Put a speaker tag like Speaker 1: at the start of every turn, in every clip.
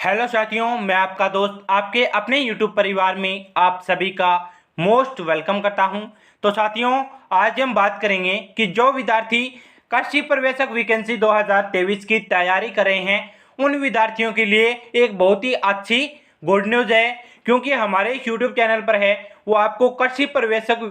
Speaker 1: Hello साथियों, मैं आपका दोस्त आपके अपने यूट्यूब परिवार में आप सभी का मोस्ट वेलकम करता हूं। तो साथियों, आज हम बात करेंगे कि जो विद्यार्थी कृषि प्रवेशक वैकेंसी 2023 की तैयारी कर रहे हैं उन विद्यार्थियों के लिए एक बहुत ही अच्छी गुड न्यूज़ है, क्योंकि हमारे यूट्यूब चैनल पर है वो आपको कृषि प्रवेशक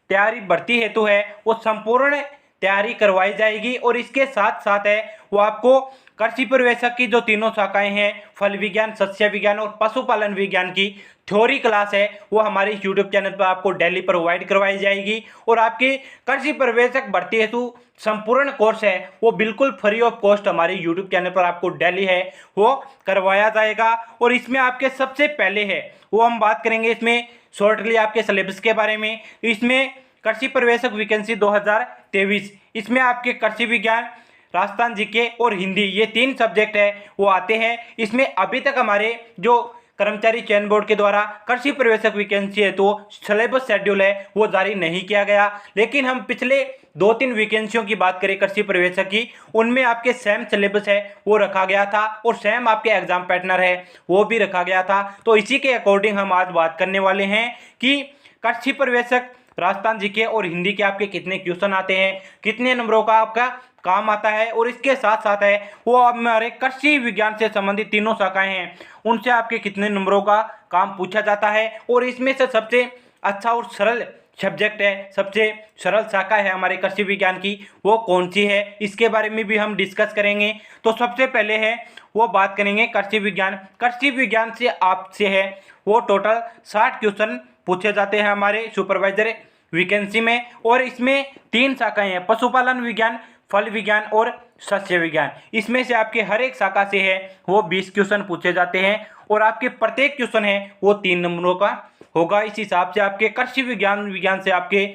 Speaker 1: तैयारी भर्ती हेतु है वो संपूर्ण तैयारी करवाई जाएगी। और इसके साथ साथ है वो आपको कृषि प्रवेशक की जो तीनों शाखाएं हैं, फल विज्ञान, सस्य विज्ञान और पशुपालन विज्ञान की थ्योरी क्लास है वो हमारे यूट्यूब चैनल पर आपको डेली प्रोवाइड करवाई जाएगी। और आपकी कृषि प्रवेशक भर्ती हेतु संपूर्ण कोर्स है वो बिल्कुल फ्री ऑफ कॉस्ट हमारे यूट्यूब चैनल पर आपको डेली है वो करवाया जाएगा। और इसमें आपके सबसे पहले है वो हम बात करेंगे इसमें शॉर्टली आपके सिलेबस के बारे में। इसमें कृषि प्रवेशक वैकेंसी 2023, इसमें आपके कृषि विज्ञान, राजस्थान जीके और हिंदी, ये तीन सब्जेक्ट है वो आते हैं। इसमें अभी तक हमारे जो कर्मचारी चयन बोर्ड के द्वारा कृषि प्रवेशक वैकेंसी है तो सिलेबस शेड्यूल है वो जारी नहीं किया गया, लेकिन हम पिछले 2-3 वैकेंसियों की बात करें कृषि प्रवेशक की, उनमें आपके सेम सिलेबस है वो रखा गया था और सेम आपके एग्जाम पैटर्न है वो भी रखा गया था। तो इसी के अकॉर्डिंग हम आज बात करने वाले हैं कि कृषि प्रवेशक राजस्थान जीके और हिंदी के आपके कितने क्वेश्चन आते हैं, कितने नंबरों का आपका काम आता है, और इसके साथ साथ है वो हमारे कृषि विज्ञान से संबंधित तीनों शाखाएं हैं उनसे आपके कितने नंबरों का काम पूछा जाता है, और इसमें से सबसे अच्छा और सरल सब्जेक्ट है, सबसे सरल शाखा है हमारे कृषि विज्ञान की वो कौन सी है, इसके बारे में भी हम डिस्कस करेंगे। तो सबसे पहले है वो बात करेंगे कृषि विज्ञान। कृषि विज्ञान से आपसे है वो टोटल 60 क्वेश्चन पूछे जाते हैं हमारे सुपरवाइजर वैकेंसी में। और इसमें तीन शाखाएं हैं, पशुपालन विज्ञान, फल विज्ञान और सस्य विज्ञान। इसमें से आपके हर एक शाखा से है वो 20 क्वेश्चन पूछे जाते हैं और आपके प्रत्येक क्वेश्चन है वो 3 नंबरों का होगा। इस हिसाब से आपके कृषि विज्ञान से आपके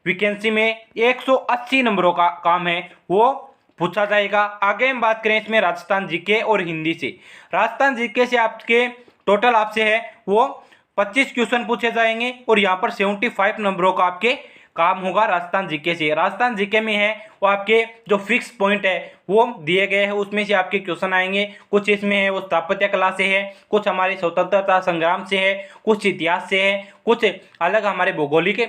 Speaker 1: वैकेंसी में 180 नंबरों का काम है वो पूछा जाएगा। आगे हम बात करें इसमें राजस्थान जीके और हिंदी से। राजस्थान जीके से आपके टोटल आपसे है वो 25 क्वेश्चन पूछे जाएंगे और यहाँ पर 75 नंबरों का आपके काम होगा राजस्थान जीके से। राजस्थान जीके में है वो आपके जो फिक्स पॉइंट है वो दिए गए हैं, उसमें से आपके क्वेश्चन आएंगे। कुछ इसमें है वो स्थापत्य कला से है, कुछ हमारे स्वतंत्रता संग्राम से है, कुछ इतिहास से है, कुछ अलग हमारे भौगोलिक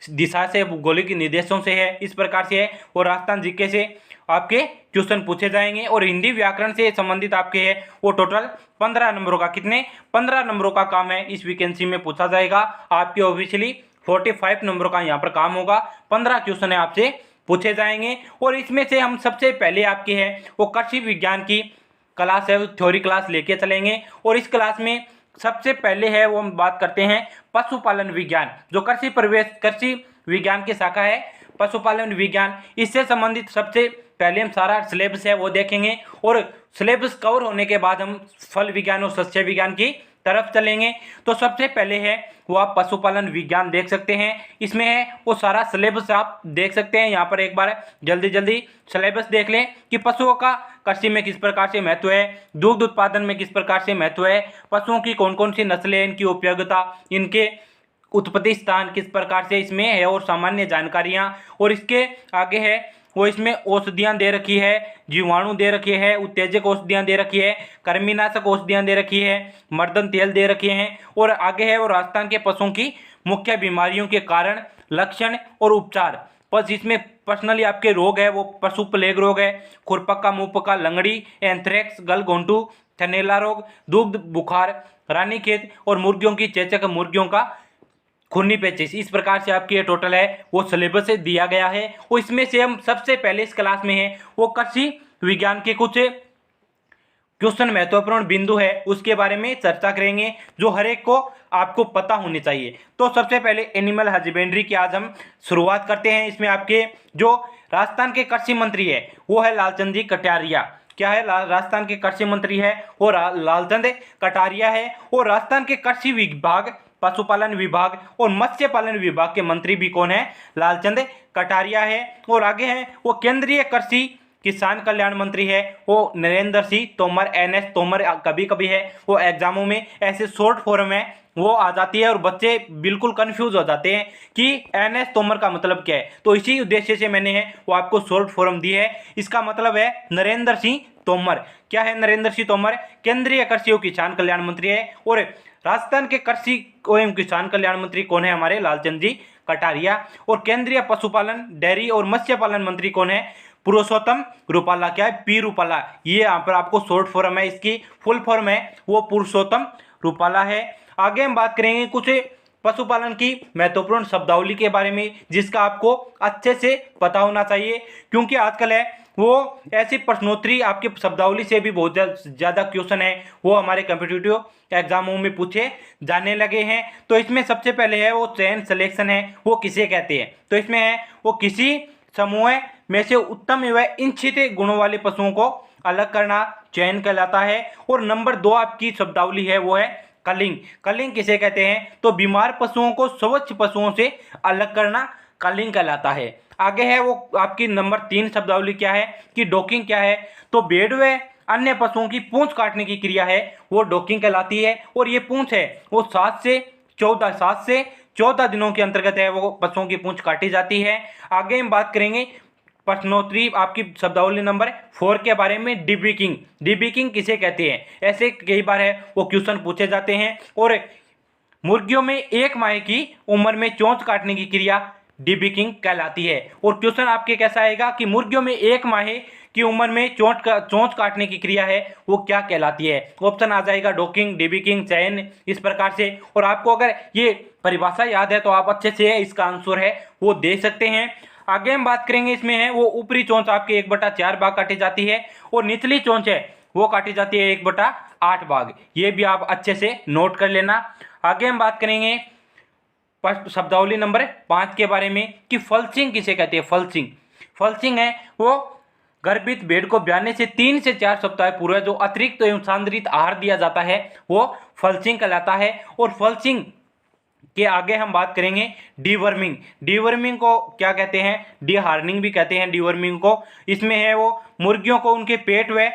Speaker 1: दिशा से, भौगोलिक निर्देशों से है, इस प्रकार से है। और राजस्थान जीके से आपके क्वेश्चन पूछे जाएंगे। और हिंदी व्याकरण से संबंधित आपके है वो टोटल 15 नंबरों का, कितने 15 नंबरों का काम है इस वैकेंसी में पूछा जाएगा। आपके ऑब्वियसली 45 नंबरों का यहाँ पर काम होगा, 15 क्वेश्चन है आपसे पूछे जाएंगे। और इसमें से हम सबसे पहले आपके है वो कृषि विज्ञान की क्लास है, थ्योरी क्लास लेके चलेंगे। और इस क्लास में सबसे पहले है वो हम बात करते हैं पशुपालन विज्ञान, जो कृषि विज्ञान की शाखा है पशुपालन विज्ञान। इससे संबंधित सबसे पहले हम सारा सिलेबस है वो देखेंगे और सिलेबस कवर होने के बाद हम फल विज्ञान और सस्य विज्ञान की तरफ चलेंगे। तो सबसे पहले है वो आप पशुपालन विज्ञान देख सकते हैं, इसमें है वो सारा सिलेबस आप देख सकते हैं। यहाँ पर एक बार जल्दी सिलेबस देख लें कि पशुओं का कृषि में किस प्रकार से महत्व है, दुग्ध उत्पादन में किस प्रकार से महत्व है, पशुओं की कौन कौन सी नस्लें, इनकी उपयोगिता, इनके उत्पत्ति स्थान किस प्रकार से इसमें है और सामान्य जानकारियां। और इसके आगे है वो इसमें औषधियाँ दे रखी है, जीवाणु दे रखे हैं, उत्तेजक औषधियाँ दे रखी है, कृमिनाशक औषधियाँ दे रखी है, मर्दन तेल दे रखे हैं। और आगे है वो राजस्थान के पशुओं की मुख्य बीमारियों के कारण, लक्षण और उपचार। बस इसमें पर्सनली आपके रोग है वो पशु प्लेग रोग है, खुरपक्का, मुंहपक्का, लंगड़ी, एंथ्रेक्स, गलघोंटू, थनैला रोग, दुग्ध बुखार, रानीखेत और मुर्गियों की चेचक, मुर्गियों का खूनी पेचिश। इस प्रकार से आपकी ये टोटल है वो सिलेबस दिया गया है। और इसमें से हम सबसे पहले इस क्लास में है वो कृषि विज्ञान के कुछ क्वेश्चन महत्वपूर्ण बिंदु है उसके बारे में चर्चा करेंगे जो हर एक को आपको पता होनी चाहिए। तो सबसे पहले एनिमल हस्बेंड्री की आज हम शुरुआत करते हैं। इसमें आपके जो राजस्थान के कृषि मंत्री है वो है लालचंद जी कटारिया। क्या है? राजस्थान के कृषि मंत्री है वो लालचंद कटारिया है। और राजस्थान के कृषि विभाग, पशुपालन विभाग और मत्स्य पालन विभाग के मंत्री भी कौन है? लालचंद कटारिया है। और आगे है वो केंद्रीय कृषि किसान कल्याण मंत्री है वो नरेंद्र सिंह तोमर, NS तोमर। कभी कभी है वो एग्जामों में ऐसे शॉर्ट फॉर्म है वो आ जाती है और बच्चे बिल्कुल कंफ्यूज हो जाते हैं कि NS तोमर का मतलब क्या है। तो इसी उद्देश्य से मैंने है वो आपको शॉर्ट फॉर्म दी है। इसका मतलब है नरेंद्र सिंह तोमर। क्या है? नरेंद्र सिंह तोमर केंद्रीय कृषि और किसान कल्याण मंत्री है। और राजस्थान के कृषि एवं किसान कल्याण मंत्री कौन है? हमारे लालचंद जी कटारिया। और केंद्रीय पशुपालन, डेयरी और मत्स्य पालन मंत्री कौन है? पुरुषोत्तम रूपाला। क्या है? पी रूपाला। ये यहाँ पर आपको शॉर्ट फॉर्म है, इसकी फुल फॉर्म है वो पुरुषोत्तम रूपाला है। आगे हम बात करेंगे कुछ पशुपालन की महत्वपूर्ण शब्दावली के बारे में, जिसका आपको अच्छे से पता होना चाहिए, क्योंकि आजकल है वो ऐसी प्रश्नोत्तरी आपके शब्दावली से भी बहुत ज़्यादा क्वेश्चन है वो हमारे कॉम्पिटिटिव एग्जामों में पूछे जाने लगे हैं। तो इसमें सबसे पहले है वो चयन सिलेक्शन है, वो किसे कहते हैं? तो इसमें है वो किसी समूह में से उत्तम एवं इच्छित गुणों वाले पशुओं को अलग करना चयन कहलाता है। और नंबर 2 आपकी शब्दावली है वो है कलिंग। कलिंग किसे कहते हैं? तो बीमार पशुओं को स्वस्थ पशुओं से अलग करना कलिंग कहलाता है। आगे है वो आपकी नंबर 3 शब्दावली क्या है कि डॉकिंग क्या है? तो भेड़ व अन्य पशुओं की पूंछ काटने की क्रिया है वो डॉकिंग कहलाती है। और ये पूंछ है वो 7 से 14 दिनों के अंतर्गत है वो पशुओं की पूंछ काटी जाती है। आगे हम बात करेंगे प्रश्नोत्तरी आपकी शब्दावली नंबर 4 के बारे में, डिबीकिंग। डिबीकिंग किसे कहते हैं? ऐसे कई बार है वो क्वेश्चन पूछे जाते हैं। और मुर्गियों में 1 माह की उम्र में चोंच काटने की क्रिया डिबीकिंग कहलाती है। और क्वेश्चन आपके कैसा आएगा कि मुर्गियों में 1 माह की उम्र में चोंच काटने की क्रिया है वो क्या कहलाती है? ऑप्शन आ जाएगा डॉकिंग, डिबीकिंग, चयन, इस प्रकार से। और आपको अगर ये परिभाषा याद है तो आप अच्छे से इसका आंसर है वो दे सकते हैं। आगे हम बात करेंगे, इसमें है वो ऊपरी चोंच आपके 1/4 भाग काटी जाती है और निचली चोंच है वो काटी जाती है 1/8 भाग। ये भी आप अच्छे से नोट कर लेना। आगे हम बात करेंगे शब्दावली नंबर 5 के बारे में कि फल्सिंग किसे कहते हैं? फल्सिंग। फल्सिंग है वो गर्भित भेड़ को ब्याने से 3 से 4 सप्ताह पूर्व जो अतिरिक्त एवं सांद्रित आहार दिया जाता है वो फल्सिंग कहलाता है। और फल्सिंग के आगे हम बात करेंगे डीवर्मिंग। डीवर्मिंग को क्या कहते हैं? डीहार्निंग भी कहते हैं डीवर्मिंग को। इसमें है वो मुर्गियों को उनके पेट व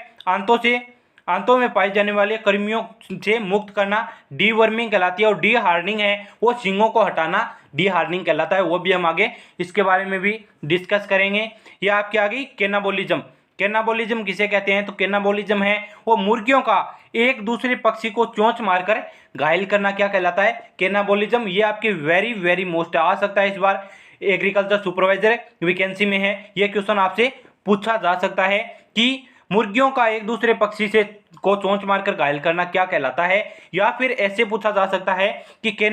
Speaker 1: आंतों में पाई जाने वाले कृमियों से मुक्त करना डीवर्मिंग कहलाती है। और डीहार्निंग है वो सींगों को हटाना डीहार्निंग कहलाता है। वो भी हम आगे इसके बारे में भी डिस्कस करेंगे। यह आपकी आ गई कैनाबोलिज्म। कैनाबोलिज्म किसे कहते हैं? तो कैनाबोलिज्म है वो मुर्गियों का एक दूसरे पक्षी को चोंच मारकर घायल करना क्या कहलाता है? कैनाबोलिज्म। ये आपके वेरी वेरी मोस्ट आ सकता है इस बार एग्रीकल्चर सुपरवाइजर वैकेंसी में है। ये क्वेश्चन आपसे पूछा जा सकता है कि मुर्गियों का एक दूसरे पक्षी से को चोंच मारकर घायल करना क्या कहलाता है। या फिर ऐसे पूछा जा सकता है कि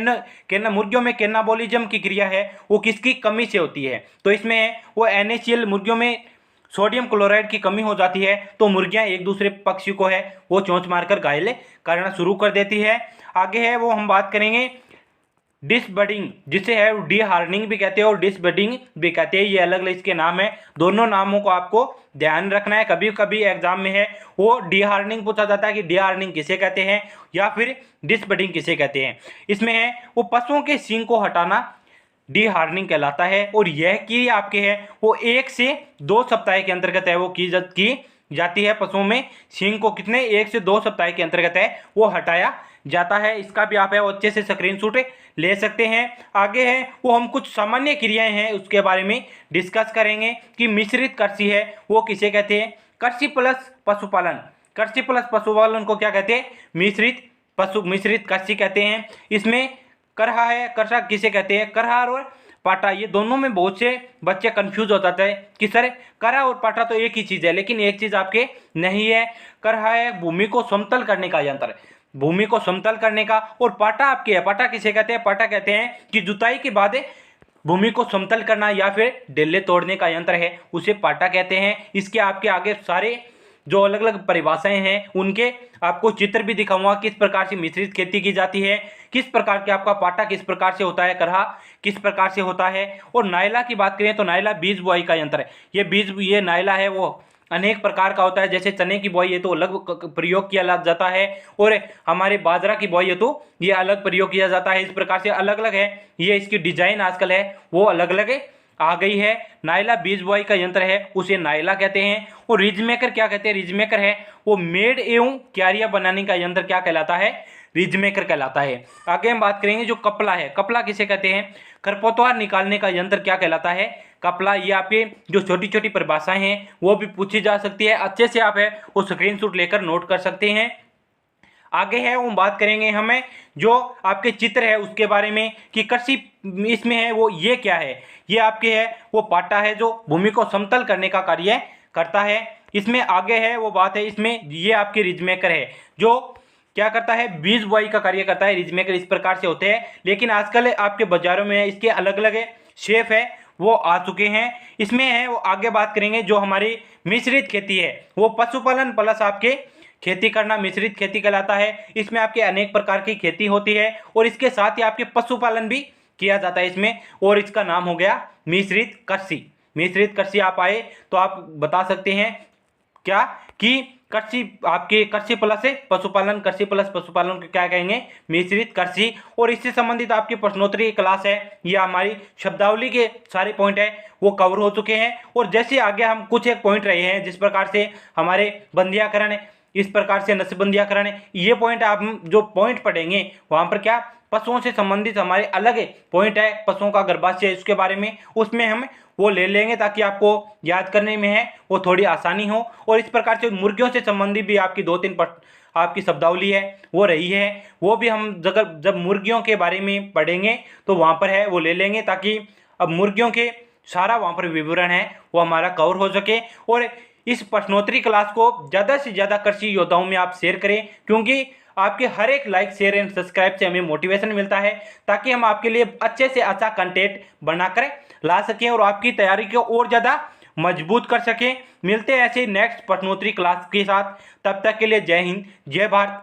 Speaker 1: मुर्गियों में कैनाबोलिज्म की क्रिया है वो किसकी कमी से होती है? तो इसमें है वो NaCl, मुर्गियों में सोडियम क्लोराइड की कमी हो जाती है तो मुर्गियां एक दूसरे पक्षी को है वो चोंच मारकर घायल करना शुरू कर देती है। आगे है वो हम बात करेंगे डिसबडिंग, जिसे है डीहार्निंग भी कहते हैं और डिसबडिंग भी कहते हैं। ये अलग अलग इसके नाम है, दोनों नामों को आपको ध्यान रखना है। कभी कभी एग्जाम में है वो डीहार्निंग पूछा जाता है कि डीहार्निंग किसे कहते हैं या फिर डिसबडिंग किसे कहते हैं। इसमें है वो पशुओं के सींग को हटाना डीहार्निंग कहलाता है। और यह की आपके है वो 1 से 2 सप्ताह के अंतर्गत है वो की जाती है। पशुओं में सींग को कितने 1 से 2 सप्ताह के अंतर्गत है वो हटाया जाता है। इसका भी आप है वो अच्छे से स्क्रीनशॉट ले सकते हैं। आगे है वो हम कुछ सामान्य क्रियाएं हैं उसके बारे में डिस्कस करेंगे कि मिश्रित कृषि है वो किसे कहते हैं? कृषि प्लस पशुपालन। कृषि प्लस पशुपालन को क्या कहते हैं? मिश्रित कृषि कहते हैं। इसमें करहा किसे कहते हैं? करहा और पाटा, ये दोनों में बहुत से बच्चे कंफ्यूज हो जाते हैं कि सर करहा और पाटा तो एक ही चीज़ है, लेकिन एक चीज़ आपके नहीं है। करहा है भूमि को समतल करने का यंत्र, भूमि को समतल करने का। और पाटा आपके है, पाटा किसे कहते हैं? पाटा कहते हैं कि जुताई के बाद भूमि को समतल करना या फिर डेले तोड़ने का यंत्र है उसे पाटा कहते हैं। इसके आपके आगे सारे जो अलग अलग परिभाषाएं हैं उनके आपको चित्र भी दिखाऊंगा, किस प्रकार से मिश्रित खेती की जाती है, किस प्रकार के आपका पाटा किस प्रकार से होता है, करहा किस प्रकार से होता है। और नायला की बात करें तो नायला बीज बुआई का यंत्र है। ये नायला है वो अनेक प्रकार का होता है, जैसे चने की बुआई है तो अलग प्रयोग किया जाता है और हमारे बाजरा की बुआई है तो ये अलग प्रयोग किया जाता है। इस प्रकार से अलग अलग है, ये इसकी डिजाइन आजकल है वो अलग अलग आ गई है। नायला बीज बुआई का यंत्र है उसे नायला कहते हैं। और रिज मेकर क्या कहते हैं? रिज मेकर है वो मेड़ एवं क्यारियां बनाने का यंत्र क्या कहलाता है? रिज मेकर कहलाता है। आगे हम बात करेंगे जो कपला है, कपला किसे कहते हैं? खरपतवार निकालने का यंत्र क्या कहलाता है? कपला। ये आपके जो छोटी छोटी परिभाषाएं हैं वो भी पूछी जा सकती है, अच्छे से आप है वो स्क्रीनशॉट लेकर नोट कर सकते हैं। आगे है वो बात करेंगे हमें जो आपके चित्र है उसके बारे में कि कृषि इसमें है वो ये क्या है? ये आपके है वो पाटा है जो भूमि को समतल करने का कार्य करता है। इसमें आगे है वो बात है, इसमें ये आपके रिज मेकर है जो क्या करता है? बीज बुआई का कार्य करता है। रिज मेकर इस प्रकार से होते हैं, लेकिन आजकल आपके बाजारों में इसके अलग अलग शेप है वो आ चुके हैं। इसमें है वो आगे बात करेंगे जो हमारी मिश्रित खेती है वो पशुपालन प्लस आपके खेती करना मिश्रित खेती कहलाता है। इसमें आपके अनेक प्रकार की खेती होती है और इसके साथ ही आपके पशुपालन भी किया जाता है इसमें, और इसका नाम हो गया मिश्रित कृषि। मिश्रित कृषि आप आए तो आप बता सकते हैं क्या कि कृषि आपके कृषि प्लस है पशुपालन, कृषि प्लस पशुपालन को क्या कहेंगे? मिश्रित कृषि। और इससे संबंधित आपकी प्रश्नोत्तरी क्लास है, ये हमारी शब्दावली के सारे पॉइंट है वो कवर हो चुके हैं। और जैसे आगे हम कुछ एक पॉइंट रहे हैं जिस प्रकार से हमारे बंदियाकरण, इस प्रकार से नस्बंदियाकरण, ये पॉइंट आप जो पॉइंट पढ़ेंगे वहाँ पर क्या पशुओं से संबंधित हमारे अलग पॉइंट है, पशुओं का गर्भाशय उसके बारे में, उसमें हम वो ले लेंगे ताकि आपको याद करने में है वो थोड़ी आसानी हो। और इस प्रकार से मुर्गियों से संबंधित भी आपकी 2-3 आपकी शब्दावली है वो रही है, वो भी हम जब मुर्गियों के बारे में पढ़ेंगे तो वहाँ पर है वो ले लेंगे ताकि अब मुर्गियों के सारा वहाँ पर विवरण है वो हमारा कवर हो सके। और इस प्रश्नोत्तरी क्लास को ज़्यादा से ज़्यादा कृषि योद्धाओं में आप शेयर करें, क्योंकि आपके हर एक लाइक शेयर एंड सब्सक्राइब से हमें मोटिवेशन मिलता है ताकि हम आपके लिए अच्छे से अच्छा कंटेंट बनाकर ला सकें और आपकी तैयारी को और ज़्यादा मजबूत कर सकें। मिलते हैं ऐसे नेक्स्ट प्रश्नोत्तरी क्लास के साथ, तब तक के लिए जय हिंद, जय भारत,